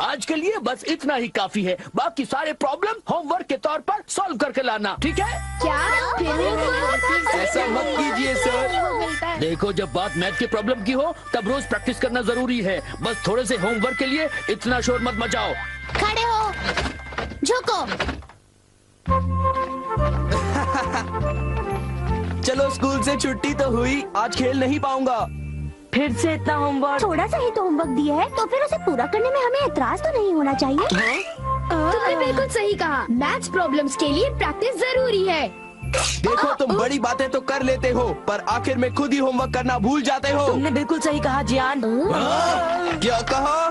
आज के लिए बस इतना ही काफी है। बाकी सारे प्रॉब्लम होमवर्क के तौर पर सॉल्व करके लाना, ठीक है? क्या? ऐसा मत कीजिए सर। देखो, जब बात मैथ के प्रॉब्लम की हो तब रोज प्रैक्टिस करना जरूरी है। बस थोड़े से होमवर्क के लिए इतना शोर मत मचाओ। खड़े हो, झुको। चलो, स्कूल से छुट्टी तो हुई, आज खेल नहीं पाऊंगा। फिर से इतना होमवर्क? थोड़ा सा ही तो होमवर्क दिया है, तो फिर उसे पूरा करने में हमें एतराज तो नहीं होना चाहिए। तुमने बिल्कुल सही कहा, मैथ्स प्रॉब्लम्स के लिए प्रैक्टिस जरूरी है। देखो, तुम बड़ी बातें तो कर लेते हो, पर आखिर में खुद ही होमवर्क करना भूल जाते हो। तुमने बिल्कुल सही कहा जियान। क्या कहा?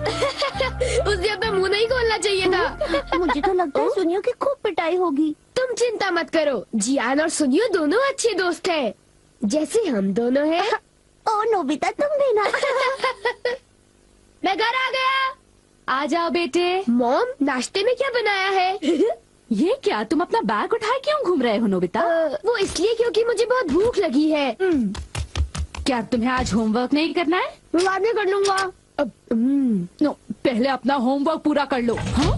उसे अपना मुंह नहीं खोलना चाहिए था। मुझे तो लगता है सुनियो की खूब पिटाई होगी। तुम चिंता मत करो, जियान और सुनियो दोनों अच्छे दोस्त हैं, जैसे हम दोनों हैं। ओ नोबिता, तुम भी ना। मैं घर आ गया। आ जाओ बेटे। मॉम, नाश्ते में क्या बनाया है? ये क्या, तुम अपना बैग उठाए क्यों घूम रहे हो नोबिता? वो इसलिए क्योंकि मुझे बहुत भूख लगी है। क्या तुम्हें आज होमवर्क नहीं करना है? मैं बाद में कर लूंगा। नो, पहले अपना होमवर्क पूरा कर लो। हाँ?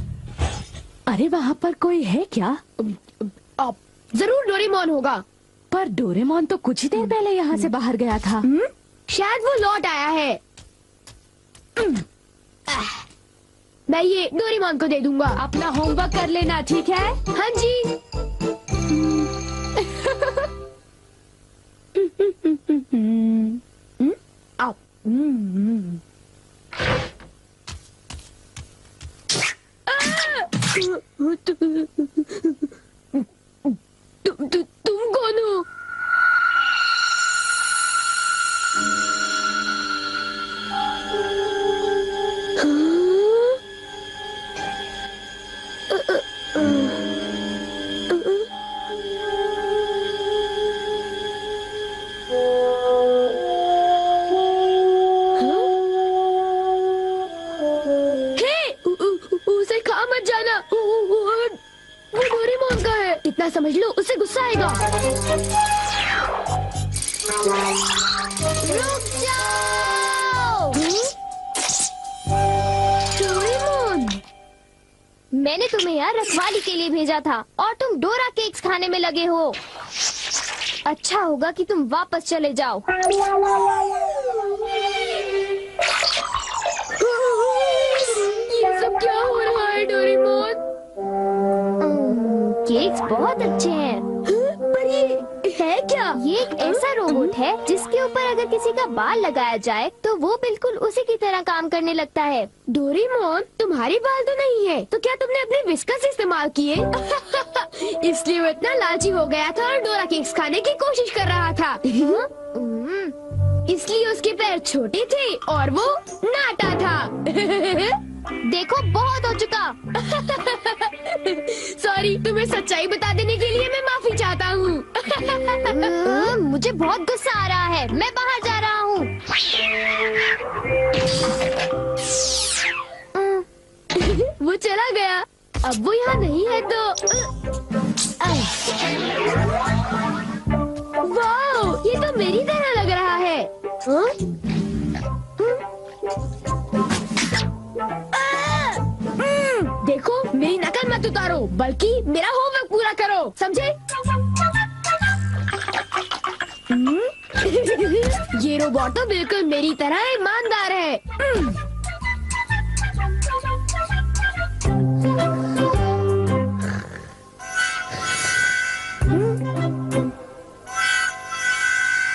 अरे वहाँ पर कोई है क्या? जरूर डोरेमोन होगा। पर डोरेमोन तो कुछ ही देर पहले यहाँ से बाहर गया था। शायद वो लौट आया है। मैं ये डोरेमोन को दे दूंगा। अपना होमवर्क कर लेना, ठीक है? हाँ जी। तुम कौन हो? उसे खा मत जाना, वो डोरेमोन का है। इतना समझ लो, उसे गुस्सा आएगा। रुक जाओ। डोरेमोन, मैंने तुम्हें यहाँ रखवाली के लिए भेजा था और तुम डोरा केक्स खाने में लगे हो। अच्छा होगा कि तुम वापस चले जाओ। ये सब क्या हो रहा है डोरेमोन? केक्स बहुत अच्छे हैं। पर ये है क्या? ये एक ऐसा रोबोट है जिसके ऊपर अगर किसी का बाल लगाया जाए तो वो बिल्कुल उसी की तरह काम करने लगता है। डोरेमोन, तुम्हारे बाल तो नहीं है, तो क्या तुमने अपने विस्कस इस्तेमाल किए? इसलिए वो इतना लालची हो गया था और डोरा केक्स खाने की कोशिश कर रहा था। इसलिए उसके पैर छोटे थे और वो नाटा था। देखो, बहुत हो चुका। सॉरी, तुम्हें सच्चाई बता देने के लिए मैं माफी चाहता हूँ। मुझे बहुत गुस्सा आ रहा है, मैं बाहर जा रहा हूँ। वो चला गया। अब वो यहाँ नहीं है तो वाह, ये तो मेरी तरह लग रहा है। देखो, मेरी नकल मत उतारो, बल्कि मेरा होमवर्क पूरा करो, समझे? ये रोबोट तो बिल्कुल मेरी तरह ईमानदार है।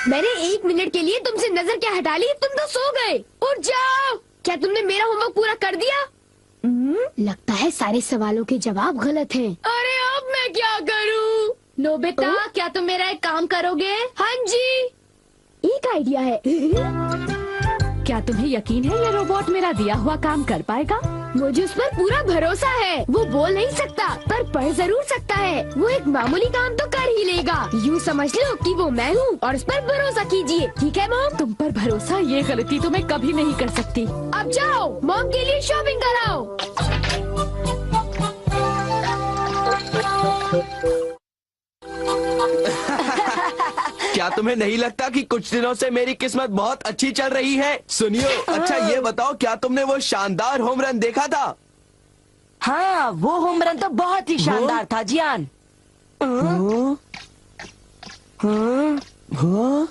मैंने 1 मिनट के लिए तुमसे नजर क्या हटा ली, तुम तो सो गए। उठ जाओ। क्या तुमने मेरा होमवर्क पूरा कर दिया? लगता है सारे सवालों के जवाब गलत हैं। अरे अब मैं क्या करूं? नोबिता, क्या तुम मेरा एक काम करोगे? हाँ जी, एक आइडिया है। क्या तुम्हें यकीन है ये रोबोट मेरा दिया हुआ काम कर पाएगा? मुझे उस पर पूरा भरोसा है। वो बोल नहीं सकता पर पढ़ जरूर सकता है। वो एक मामूली काम तो कर ही लेगा। यूँ समझ लो कि वो मैं हूँ और उस पर भरोसा कीजिए, ठीक है मॉम? तुम पर भरोसा, ये गलती तो मैं कभी नहीं कर सकती। अब जाओ, मॉम के लिए शॉपिंग कराओ। क्या तुम्हें नहीं लगता कि कुछ दिनों से मेरी किस्मत बहुत अच्छी चल रही है? सुनियो, अच्छा ये बताओ, क्या तुमने वो शानदार होम रन देखा था? हाँ, वो होम रन तो बहुत ही शानदार था जियान। हाँ? हाँ? हाँ?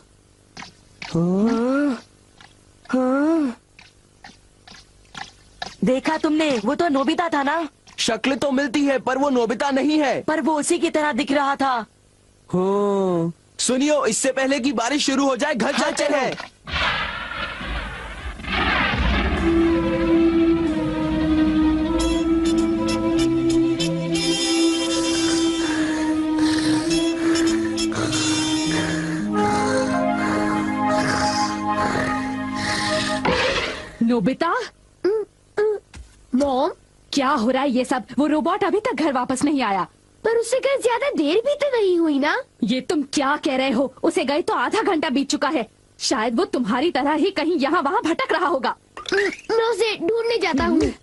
हाँ। देखा तुमने, वो तो नोबिता था ना? शक्ल तो मिलती है पर वो नोबिता नहीं है। पर वो उसी की तरह दिख रहा था। हाँ। सुनियो, इससे पहले कि बारिश शुरू हो जाए घर चलते चलो। हैं। नोबिता, मॉम, क्या हो रहा है ये सब? वो रोबोट अभी तक घर वापस नहीं आया। पर उससे कहीं ज्यादा देर भी तो नहीं हुई ना। ये तुम क्या कह रहे हो? उसे गए तो आधा घंटा बीत चुका है। शायद वो तुम्हारी तरह ही कहीं यहाँ वहाँ भटक रहा होगा। मैं उसे ढूंढने जाता हूँ।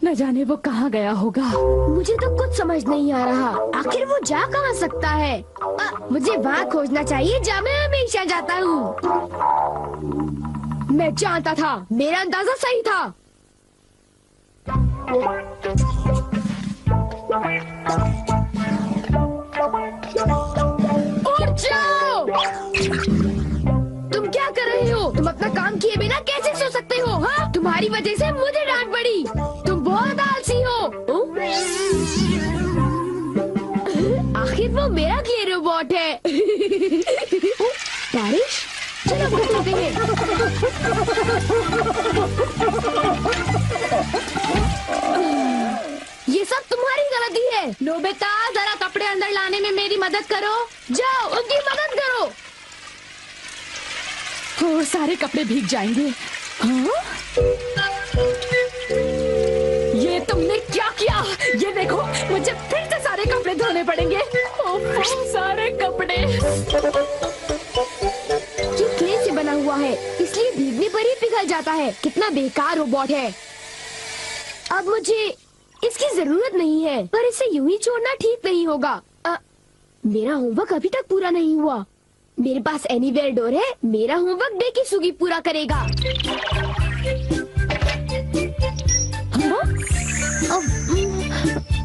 न जाने वो कहाँ गया होगा। मुझे तो कुछ समझ नहीं आ रहा, आखिर वो जा कहाँ सकता है? मुझे वहाँ खोजना चाहिए जहाँ मैं हमेशा जाता हूँ। मैं जानता था, मेरा अंदाजा सही था। उठ जाओ! तुम क्या कर रहे हो? तुम अपना काम किए बिना कैसे सो सकते हो? हाँ, तुम्हारी वजह से मुझे डांट पड़ी। तुम बहुत आलसी हो। आखिर वो मेरा क्ले रोबोट है। बारिश, चलो घर चलते हैं। ये सब तुम्हारी गलती है। नोबिता, जरा कपड़े अंदर लाने में मेरी मदद करो। जाओ, उनकी मदद करो। वो सारे कपड़े भीग जाएंगे। हाँ? ये तुमने क्या किया? ये देखो, मुझे फिर से सारे कपड़े धोने पड़ेंगे। ओह, सारे कपड़े। ये क्ले से बना हुआ है, इसलिए भीगने पर ही पिघल जाता है। कितना बेकार रोबोट है। अब मुझे इसकी जरूरत नहीं है, पर इसे यूं ही छोड़ना ठीक नहीं होगा। मेरा होमवर्क अभी तक पूरा नहीं हुआ। मेरे पास एनीवेयर डोर है। मेरा होमवर्क डेकिसुगी पूरा करेगा।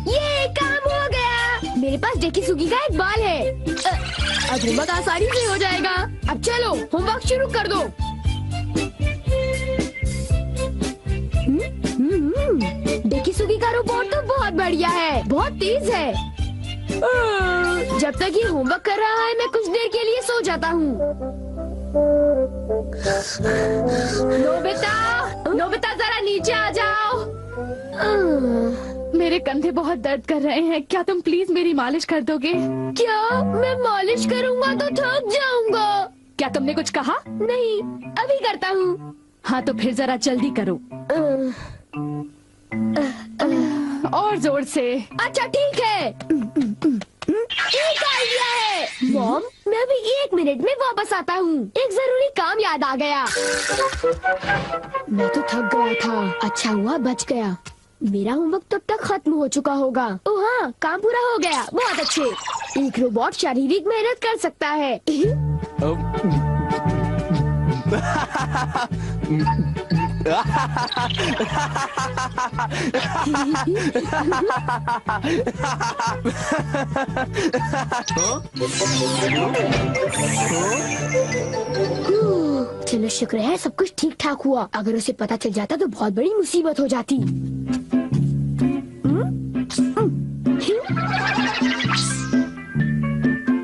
ये काम हो गया। मेरे पास डेकिसुगी का एक बाल है। अब होमवर्क आसानी से हो जाएगा। अब चलो, होमवर्क शुरू कर दो। डेकिसुगी का रोबोट तो बहुत बढ़िया है, बहुत तेज है। जब तक ये होमवर्क कर रहा है, मैं कुछ देर के लिए सो जाता हूँ। नोबिता, नोबिता जरा नीचे आ जाओ। मेरे कंधे बहुत दर्द कर रहे हैं। क्या तुम प्लीज मेरी मालिश कर दोगे? क्या? मैं मालिश करूँगा तो थक जाऊंगा। क्या तुमने कुछ कहा? नहीं, अभी करता हूँ। हाँ तो फिर जरा जल्दी करो। और जोर से। अच्छा ठीक है। एक आइडिया है। मॉम, मैं अभी 1 मिनट में वापस आता हूँ। एक जरूरी काम याद आ गया। मैं तो थक गया था। अच्छा हुआ बच गया। मेरा होमवर्क तब तक खत्म हो चुका होगा। ओह हाँ, काम पूरा हो गया। बहुत अच्छे। एक रोबोट शारीरिक मेहनत कर सकता है। चलो शुक्र है सब कुछ ठीक ठाक हुआ। अगर उसे पता चल जाता तो बहुत बड़ी मुसीबत हो जाती।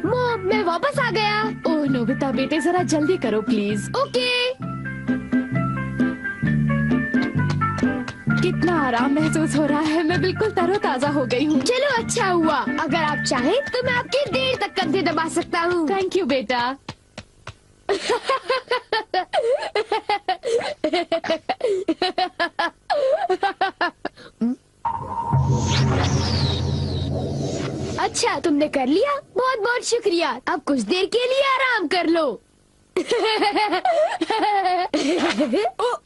मॉम, मैं वापस आ गया। ओह नोबिता बेटे, जरा जल्दी करो प्लीज। ओके। कितना आराम महसूस हो रहा है। मैं बिल्कुल तरोताजा हो गई हूँ। चलो अच्छा हुआ। अगर आप चाहें तो मैं आपके देर तक कंधे दबा सकता हूँ। थैंक यू बेटा। अच्छा, तुमने कर लिया। बहुत बहुत शुक्रिया। अब कुछ देर के लिए आराम कर लो। ओ,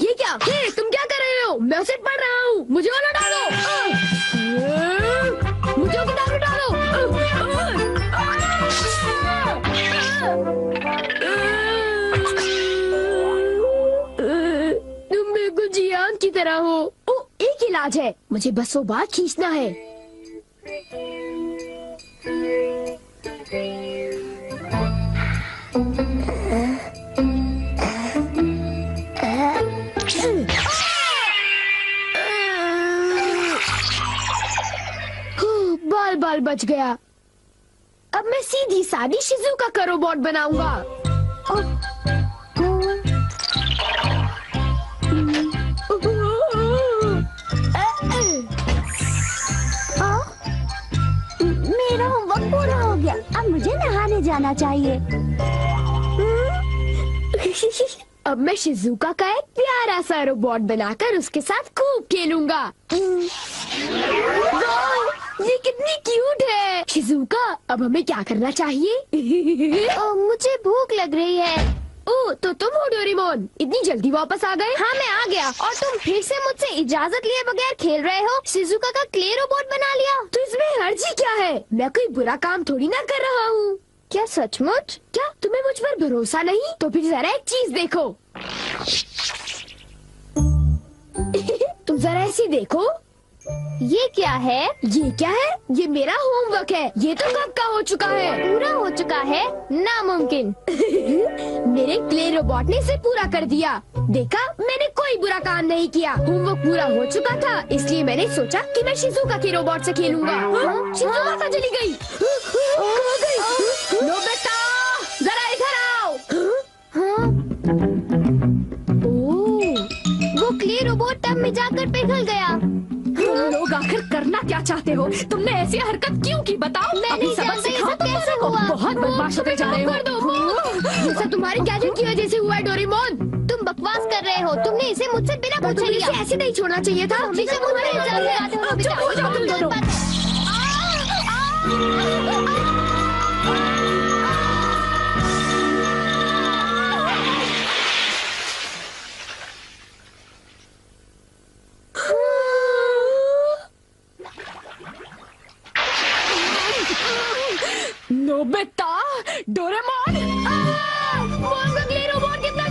ये क्या? हे, तुम क्या कर रहे हो? मैं उसे पढ़ रहा हूँ। मुझे वाला डालो। मुझे किताब डालो। तरह हो। ओ, एक इलाज है, मुझे बस वो बात खींचना है। बाल बाल बच गया। अब मैं सीधी सादी शिजुका का रोबोट बनाऊंगा। मेरा होमवर्क पूरा हो गया, अब मुझे नहाने जाना चाहिए। अब मैं शिजुका का एक प्यारा सा रोबोट बनाकर उसके साथ खूब खेलूंगा। वाह, ये कितनी क्यूट है। शिजुका, अब हमें क्या करना चाहिए? मुझे भूख लग रही है। ओ, तो तुम हो डोरेमोन, इतनी जल्दी वापस आ गए? हाँ, मैं आ गया और तुम फिर से मुझसे इजाजत लिए बगैर खेल रहे हो। शिजुका का क्ले रोबोट बना लिया। तो इसमें हर्जी क्या है? मैं कोई बुरा काम थोड़ी ना कर रहा हूँ। क्या सचमुच? क्या तुम्हें मुझ पर भरोसा नहीं? तो फिर जरा एक चीज देखो। तुम जरा ऐसी देखो। ये क्या है? ये क्या है? ये मेरा होमवर्क है। ये तो कब का हो चुका है। पूरा हो चुका है? नामुमकिन। मेरे क्ले रोबोट ने इसे पूरा कर दिया। देखा, मैंने कोई बुरा काम नहीं किया। होमवर्क पूरा हो चुका था, इसलिए मैंने सोचा कि मैं शिजुका के रोबोट से खेलूंगा। शिजुका कहाँ चली गई? कहाँ गई? नोबिता, जरा इधर आओ। हाँ? वो क्ले रोबोट टब में जाकर पिघल गया। तुम लोग आखिर करना क्या चाहते हो? तुमने ऐसी हरकत क्यों की बताओ? मैं अभी नहीं सबक जानता ये सिखाओ सब कैसे तुम्हारे को। हुआ। बहुत बदमाश होते जा रहे हो। ये सब तुम्हारे गैजेट की वजह से हुआ है डोरेमोन। तुम बकवास कर रहे हो। तुमने इसे मुझसे बिना पूछे तुम्हें लिया। इसे ऐसे नहीं छोड़ना चाहिए था। हमेशा मुझ पर इल्जाम लगाते हो नोबिता। चुप हो जाओ तुम दोनों। नोबिता, डोरेमोन, मोन का क्ले रोबोट कितना